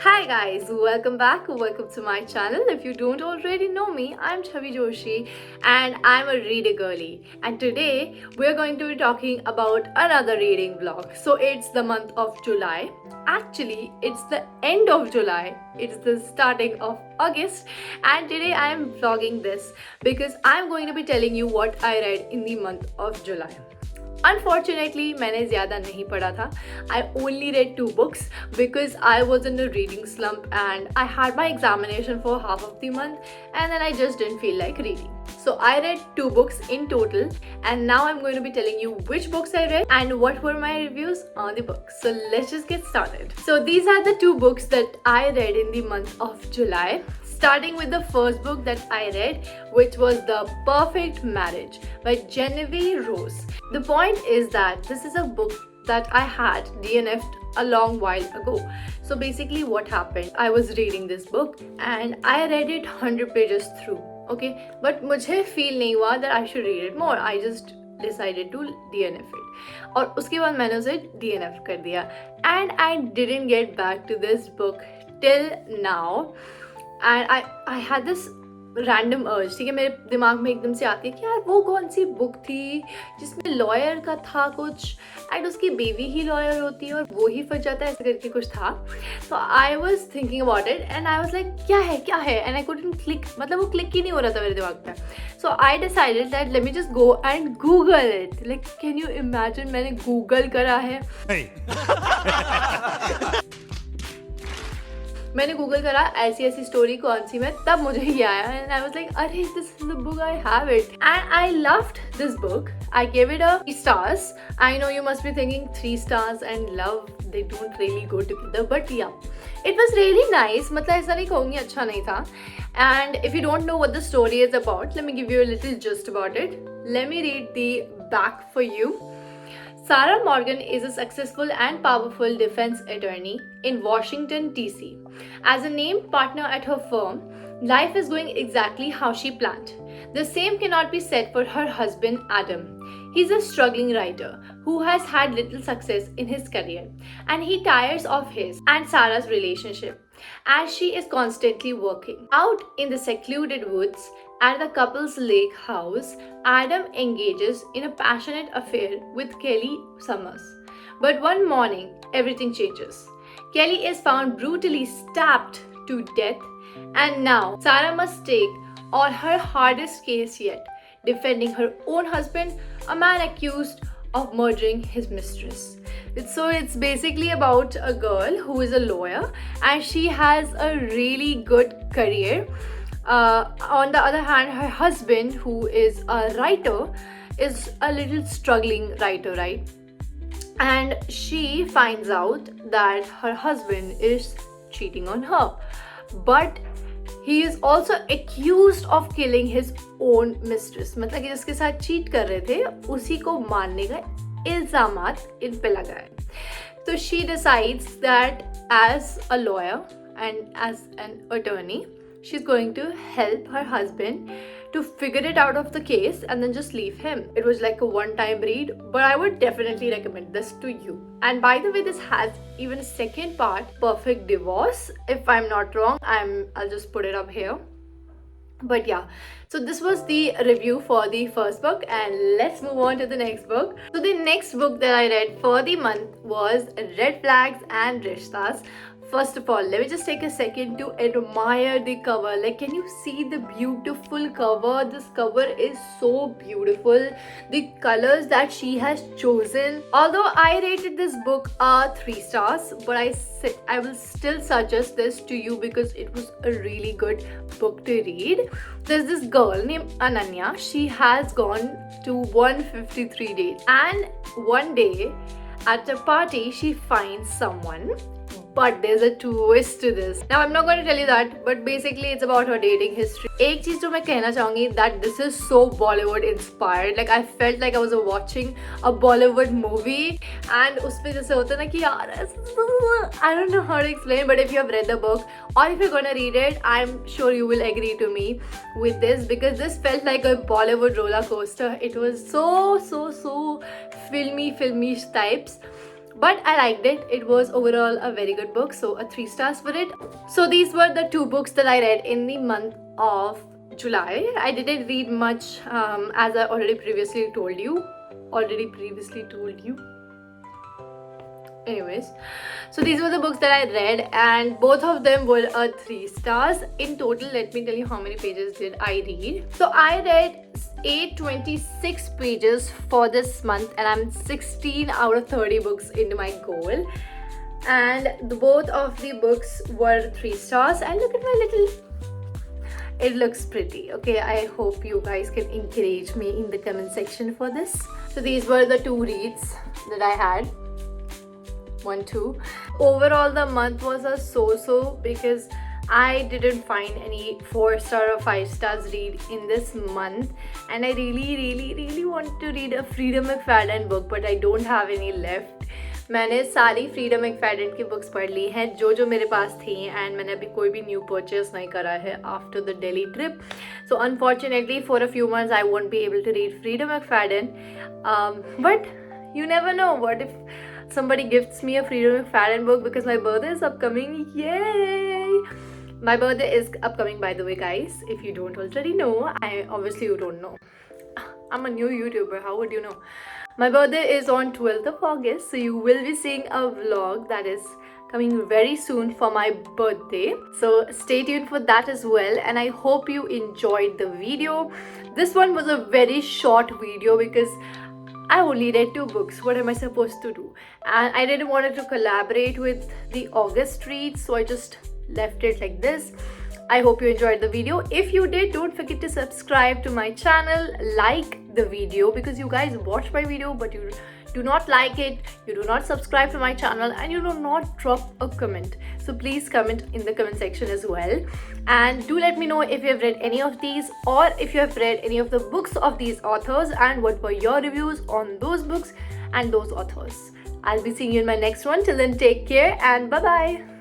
Hi guys, welcome back. Welcome to my channel. If you don't already know me, I'm Chavi Joshi and I'm a reader girly. And today we're going to be talking about another reading vlog. So it's the month of July. Actually, it's the end of July. It's the starting of August. And today I'm vlogging this because I'm going to be telling you what I read in the month of July. Unfortunately, मैंने ज़्यादा नहीं पढ़ा था. I only read 2 books because I was in a reading slump and I had my examination for half of the month and then I just didn't feel like reading. So I read 2 books in total and now I'm going to be telling you which books I read and what were my reviews on the books. So let's just get started. So these are the 2 books that I read in the month of July. Starting with the first book that I read, which was The Perfect Marriage by Genevieve Rose. The point is that this is a book that I had DNF'd a long while ago. So basically what happened, I was reading this book and I read it 100 pages through, okay? But मुझे feel नहीं हुआ that I should read it more. I just decided to DNF it. और उसके बाद मैंने उसे DNF कर दिया. And I didn't get back to this book till now. And I had this random urge, ठीक है, मेरे दिमाग में एकदम से आती है कि यार वो कौन सी बुक थी जिसमें लॉयर का था कुछ एंड उसकी बेबी ही लॉयर होती है और वो ही फंस जाता है, ऐसे करके कुछ था. So I was thinking about it and I was like क्या है एंड आई कुडंट क्लिक, मतलब वो क्लिक ही नहीं हो रहा था मेरे दिमाग में. So I decided that let me just go and Google it. Like can you imagine, मैंने गूगल करा है. मैंने गूगल करा ऐसी स्टोरी कौन सी में, तब मुझे ये आया एंड आई वाज लाइक अरे this is the book, I have it and I loved this book. I give it a 3 stars. I know you must be thinking 3 stars and love they don't really go together, but या it was really nice. मतलब ऐसा नहीं कहूँगी अच्छा नहीं था. And if you don't know what the story is about, let me give you a little just about it. Let me read the back for you. Sarah Morgan is a successful and powerful defense attorney in Washington, D.C. As a named partner at her firm, life is going exactly how she planned. The same cannot be said for her husband, Adam. He's a struggling writer who has had little success in his career, and he tires of his and Sarah's relationship as she is constantly working. Out in the secluded woods, at the couple's lake house, Adam engages in a passionate affair with Kelly Summers. But one morning, everything changes. Kelly is found brutally stabbed to death, and now Sarah must take on her hardest case yet, defending her own husband, a man accused of murdering his mistress. So it's basically about a girl who is a lawyer and she has a really good career. On the other hand, her husband, who is a writer, is a little struggling writer, right? And she finds out that her husband is cheating on her, but he is also accused of killing his own mistress. मतलब कि जिसके साथ cheat कर रहे थे उसी को मारने का इल्जामात इन पे लगा है. So she decides that as a lawyer and as an attorney, she's going to help her husband to figure it out of the case and then just leave him. It was like a one-time read, but I would definitely recommend this to you. And by the way, this has even a second part, Perfect Divorce. If I'm not wrong, I'll just put it up here. But yeah, so this was the review for the first book and let's move on to the next book. So the next book that I read for the month was Red Flags and Rishtas. First of all, let me just take a second to admire the cover. Like, can you see the beautiful cover? This cover is so beautiful. The colors that she has chosen. Although I rated this book 3 stars, but I will still suggest this to you because it was a really good book to read. There's this girl named Ananya. She has gone to 153 dates, and one day at a party she finds someone. But there's a twist to this. Now I'm not going to tell you that, but basically it's about her dating history. एक चीज जो मैं कहना चाहूँगी that this is so Bollywood inspired. Like I felt like I was watching a Bollywood movie and उसमें जैसे होता है ना कि यार I don't know how to explain, but if you have read the book or if you're gonna read it, I'm sure you will agree to me with this because this felt like a Bollywood roller coaster. It was so filmy types. but I liked it. It was overall a very good book, so a 3 stars for it. So these were the 2 books that I read in the month of July. I didn't read much, as I already previously told you. Anyways, so these were the books that I read, and both of them were a 3 stars. In total, let me tell you how many pages did I read. So I read 826 pages for this month, and I'm 16 out of 30 books into my goal. And both of the books were 3 stars. And look at my little, it looks pretty. Okay, I hope you guys can encourage me in the comment section for this. So these were the 2 reads that I had. 1, 2. Overall, the month was a so-so because I didn't find any 4-star or 5 stars read in this month, and I really want to read a Freida McFadden book, but I don't have any left. मैंने सारी Frida मैकफैडन की books पढ़ ली हैं जो मेरे पास थी, and मैंने अभी कोई भी न्यू परचेस नहीं करा है after the Delhi trip. So unfortunately for a few months I won't be able to read Freida McFadden, but you never know, what if somebody gifts me a Freida McFadden book, because my birthday is upcoming. Yay! My birthday is upcoming, by the way, guys, if you don't already know. Obviously you don't know, I'm a new YouTuber, how would you know? My birthday is on 12th of August, so you will be seeing a vlog that is coming very soon for my birthday, so stay tuned for that as well. And I hope you enjoyed the video. This one was a very short video because I only read 2 books. What am I supposed to do? And I didn't want to collaborate with the August reads, so I just left it like this. I hope you enjoyed the video. If you did, don't forget to subscribe to my channel, like the video, because you guys watch my video but you do not like it, you do not subscribe to my channel, and you do not drop a comment. So please comment in the comment section as well, and do let me know if you have read any of these, or if you have read any of the books of these authors, and what were your reviews on those books and those authors. I'll be seeing you in my next one. Till then, take care and bye bye.